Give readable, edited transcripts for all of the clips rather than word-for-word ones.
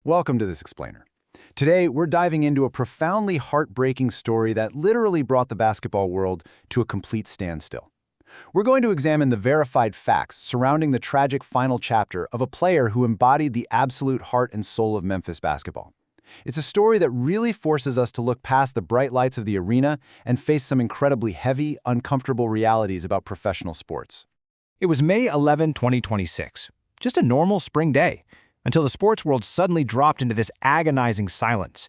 Welcome to This Explainer. Today, we're diving into a profoundly heartbreaking story that literally brought the basketball world to a complete standstill. We're going to examine the verified facts surrounding the tragic final chapter of a player who embodied the absolute heart and soul of Memphis basketball. It's a story that really forces us to look past the bright lights of the arena and face some incredibly heavy, uncomfortable realities about professional sports. It was May 11, 2026, just a normal spring day, until the sports world suddenly dropped into this agonizing silence.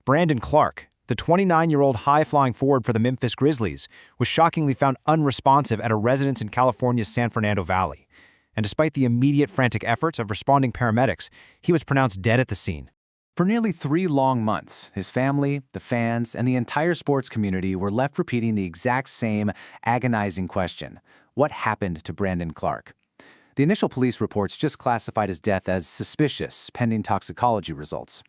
Brandon Clarke, the 29-year-old high-flying forward for the Memphis Grizzlies, was shockingly found unresponsive at a residence in California's San Fernando Valley. And despite the immediate frantic efforts of responding paramedics, he was pronounced dead at the scene. For nearly 3 long months, his family, the fans, and the entire sports community were left repeating the exact same agonizing question: what happened to Brandon Clarke? The initial police reports just classified his death as suspicious, pending toxicology results.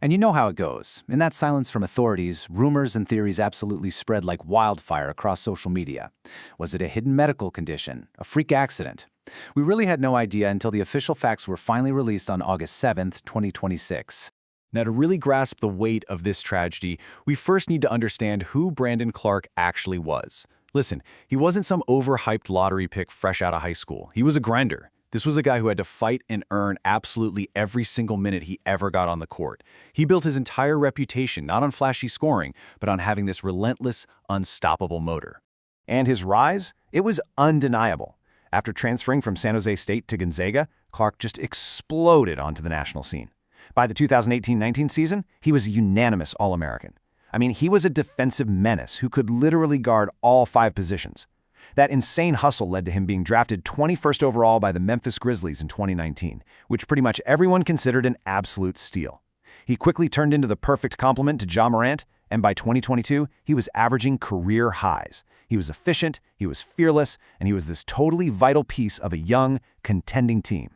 And you know how it goes. In that silence from authorities, rumors and theories absolutely spread like wildfire across social media. Was it a hidden medical condition? A freak accident? We really had no idea until the official facts were finally released on August 7th, 2026. Now, to really grasp the weight of this tragedy, we first need to understand who Brandon Clarke actually was. Listen, he wasn't some overhyped lottery pick fresh out of high school. He was a grinder. This was a guy who had to fight and earn absolutely every single minute he ever got on the court. He built his entire reputation not on flashy scoring, but on having this relentless, unstoppable motor. And his rise? It was undeniable. After transferring from San Jose State to Gonzaga, Clarke just exploded onto the national scene. By the 2018-19 season, he was a unanimous All-American. I mean, he was a defensive menace who could literally guard all 5 positions. That insane hustle led to him being drafted 21st overall by the Memphis Grizzlies in 2019, which pretty much everyone considered an absolute steal. He quickly turned into the perfect complement to Ja Morant, and by 2022, he was averaging career highs. He was efficient, he was fearless, and he was this totally vital piece of a young, contending team.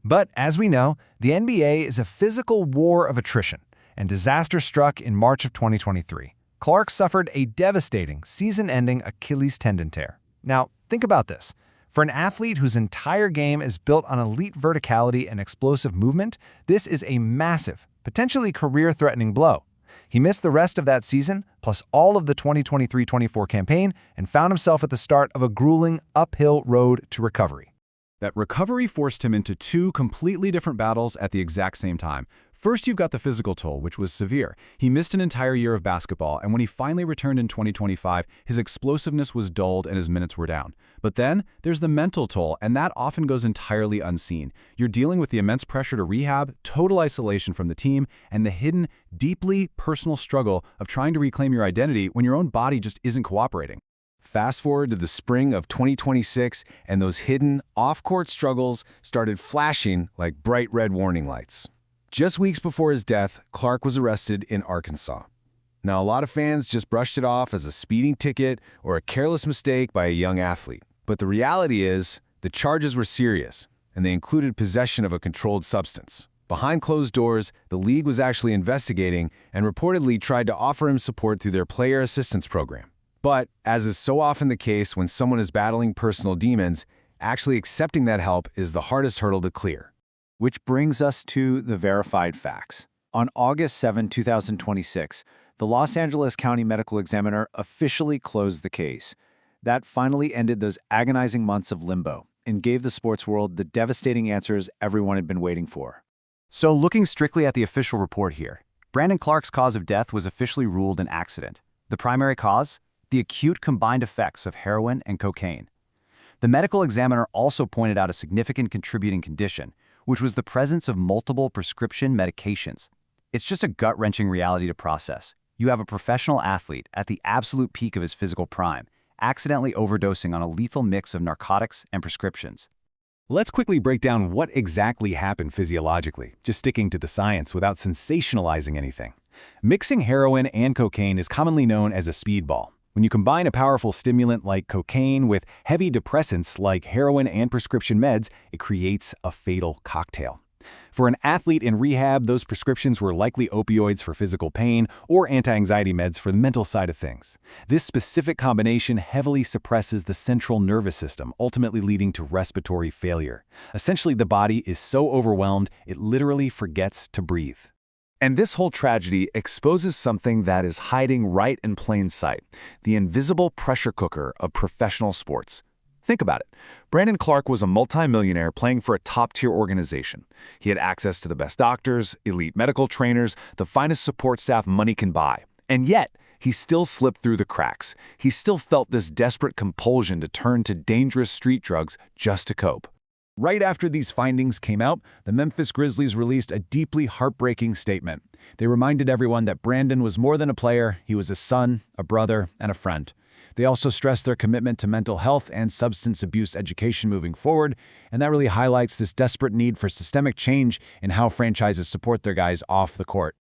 But as we know, the NBA is a physical war of attrition, and disaster struck in March of 2023. Clarke suffered a devastating, season-ending Achilles tendon tear. Now, think about this. For an athlete whose entire game is built on elite verticality and explosive movement, this is a massive, potentially career-threatening blow. He missed the rest of that season, plus all of the 2023-24 campaign, and found himself at the start of a grueling, uphill road to recovery. That recovery forced him into 2 completely different battles at the exact same time. First, you've got the physical toll, which was severe. He missed an entire year of basketball, and when he finally returned in 2025, his explosiveness was dulled and his minutes were down. But then, there's the mental toll, and that often goes entirely unseen. You're dealing with the immense pressure to rehab, total isolation from the team, and the hidden, deeply personal struggle of trying to reclaim your identity when your own body just isn't cooperating. Fast forward to the spring of 2026, and those hidden, off-court struggles started flashing like bright red warning lights. Just weeks before his death, Clarke was arrested in Arkansas. Now, a lot of fans just brushed it off as a speeding ticket or a careless mistake by a young athlete. But the reality is, the charges were serious, and they included possession of a controlled substance. Behind closed doors, the league was actually investigating and reportedly tried to offer him support through their player assistance program. But, as is so often the case when someone is battling personal demons, actually accepting that help is the hardest hurdle to clear. Which brings us to the verified facts. On August 7, 2026, the Los Angeles County Medical Examiner officially closed the case. That finally ended those agonizing months of limbo and gave the sports world the devastating answers everyone had been waiting for. So, looking strictly at the official report here, Brandon Clarke's cause of death was officially ruled an accident. The primary cause? The acute combined effects of heroin and cocaine. The medical examiner also pointed out a significant contributing condition, which was the presence of multiple prescription medications. It's just a gut-wrenching reality to process. You have a professional athlete at the absolute peak of his physical prime, accidentally overdosing on a lethal mix of narcotics and prescriptions. Let's quickly break down what exactly happened physiologically, just sticking to the science without sensationalizing anything. Mixing heroin and cocaine is commonly known as a speedball. When you combine a powerful stimulant like cocaine with heavy depressants like heroin and prescription meds, it creates a fatal cocktail. For an athlete in rehab, those prescriptions were likely opioids for physical pain or anti-anxiety meds for the mental side of things. This specific combination heavily suppresses the central nervous system, ultimately leading to respiratory failure. Essentially, the body is so overwhelmed, it literally forgets to breathe. And this whole tragedy exposes something that is hiding right in plain sight, the invisible pressure cooker of professional sports. Think about it. Brandon Clarke was a multimillionaire playing for a top-tier organization. He had access to the best doctors, elite medical trainers, the finest support staff money can buy. And yet, he still slipped through the cracks. He still felt this desperate compulsion to turn to dangerous street drugs just to cope. Right after these findings came out, the Memphis Grizzlies released a deeply heartbreaking statement. They reminded everyone that Brandon was more than a player, he was a son, a brother, and a friend. They also stressed their commitment to mental health and substance abuse education moving forward, and that really highlights this desperate need for systemic change in how franchises support their guys off the court.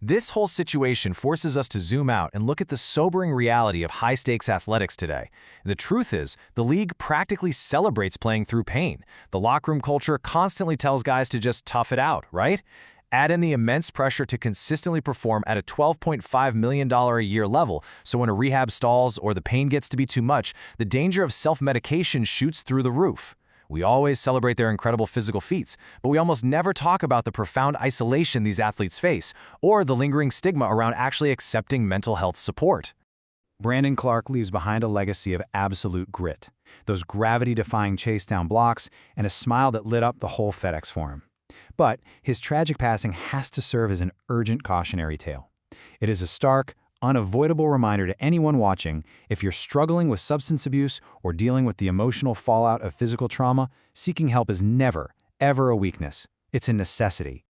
This whole situation forces us to zoom out and look at the sobering reality of high-stakes athletics today. The truth is, the league practically celebrates playing through pain. The locker room culture constantly tells guys to just tough it out, right? Add in the immense pressure to consistently perform at a $12.5 million a year level, so when a rehab stalls or the pain gets to be too much, the danger of self-medication shoots through the roof. We always celebrate their incredible physical feats, but we almost never talk about the profound isolation these athletes face or the lingering stigma around actually accepting mental health support. Brandon Clarke leaves behind a legacy of absolute grit, those gravity-defying chase-down blocks, and a smile that lit up the whole FedEx Forum. But his tragic passing has to serve as an urgent cautionary tale. It is a stark, unavoidable reminder to anyone watching, if you're struggling with substance abuse or dealing with the emotional fallout of physical trauma, seeking help is never, ever a weakness. It's a necessity.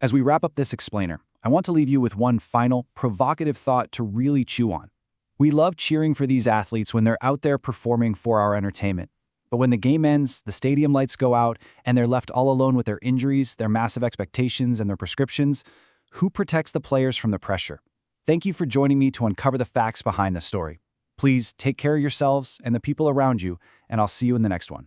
As we wrap up this explainer, I want to leave you with one final, provocative thought to really chew on. We love cheering for these athletes when they're out there performing for our entertainment. But when the game ends, the stadium lights go out, and they're left all alone with their injuries, their massive expectations, and their prescriptions, who protects the players from the pressure? Thank you for joining me to uncover the facts behind the story. Please take care of yourselves and the people around you, and I'll see you in the next one.